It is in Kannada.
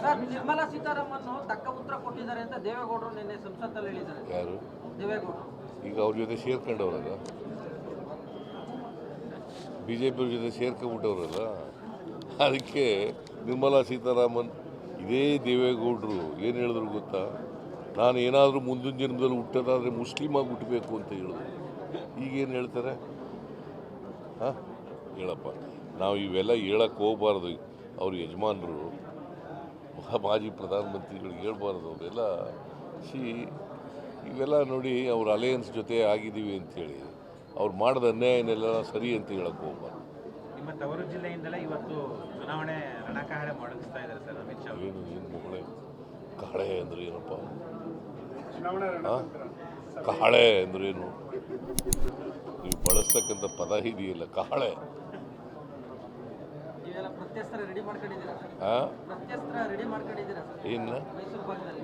ಸರ್, ನಿರ್ಮಲಾ ಸೀತಾರಾಮನ್ ತಕ್ಕ ಉತ್ತರ ಕೊಟ್ಟಿದ್ದಾರೆ ಅಂತ ದೇವೇಗೌಡರು ನಿನ್ನೆ ಸಂಸತ್ತಲ್ಲಿ ಹೇಳಿದ್ದಾರೆ. ಯಾರು ದೇವೇಗೌಡರು ಈಗ ಅವ್ರ ಜೊತೆ ಸೇರ್ಕೊಂಡವ್ರಲ್ಲ, ಬಿ ಜೆ ಪಿಯವ್ರ ಜೊತೆ ಸೇರ್ಕೊಂಡ್ಬಿಟ್ಟವ್ರಲ್ಲ, ಅದಕ್ಕೆ ನಿರ್ಮಲಾ ಸೀತಾರಾಮನ್ ಇದೇ ದೇವೇಗೌಡರು ಏನು ಹೇಳಿದ್ರು ಗೊತ್ತಾ, ನಾನು ಏನಾದರೂ ಮುಂದಿನ ಜನ್ಮದಲ್ಲಿ ಹುಟ್ಟೋದಾದರೆ ಮುಸ್ಲಿಮಾಗಿ ಹುಟ್ಟಬೇಕು ಅಂತ ಹೇಳಿದ್ರು. ಈಗೇನು ಹೇಳ್ತಾರೆ? ಹಾಂ ಹೇಳಪ್ಪ, ನಾವು ಇವೆಲ್ಲ ಹೇಳಕ್ಕೆ ಹೋಗಬಾರ್ದು. ಅವ್ರ ಯಜಮಾನರು ಮಾಜಿ ಪ್ರಧಾನಮಂತ್ರಿಗಳಿಗೆ ಹೇಳ್ಬಾರ್ದು. ಅವರೆಲ್ಲ ಇವೆಲ್ಲ ನೋಡಿ, ಅವ್ರ ಅಲಯನ್ಸ್ ಜೊತೆ ಆಗಿದ್ದೀವಿ ಅಂಥೇಳಿ ಅವ್ರು ಮಾಡಿದ ಅನ್ಯಾಯನೆಲ್ಲ ಸರಿ ಅಂತ ಹೇಳಕ್ಕೆ ಹೋಗ್ಬಾರ್ದು. ನಿಮ್ಮ ತವರು ಜಿಲ್ಲೆಯಿಂದಲೇ ಇವತ್ತು ಚುನಾವಣೆ ರಣಕಹಳೆ ಮೊಳಗಿಸ್ತಾ ಇದ್ದಾರೆ ಸರ್ ಅಮಿತ್ ಶಾ. ಏನು ಮಕ್ಕಳೇ ಕಹಳೆ ಅಂದ್ರೆ ಏನಪ್ಪ? ಕಹಳೆ ಅಂದ್ರೇನು? ನೀವು ಬಳಸ್ತಕ್ಕಂಥ ಪದ ಇದೆಯಲ್ಲ, ಕಹಳೆ. ಪ್ರತ್ಯಸ್ತ್ರ ರೆಡಿ ಮಾಡ್ಕೊಂಡಿದ್ದೀರಾ? ಹಾಂ, ಪ್ರತ್ಯಸ್ತ್ರ ರೆಡಿ ಮಾಡ್ಕೊಂಡಿದ್ದೀರಾ ಏನು ಮೈಸೂರು ಭಾಗದಲ್ಲಿ?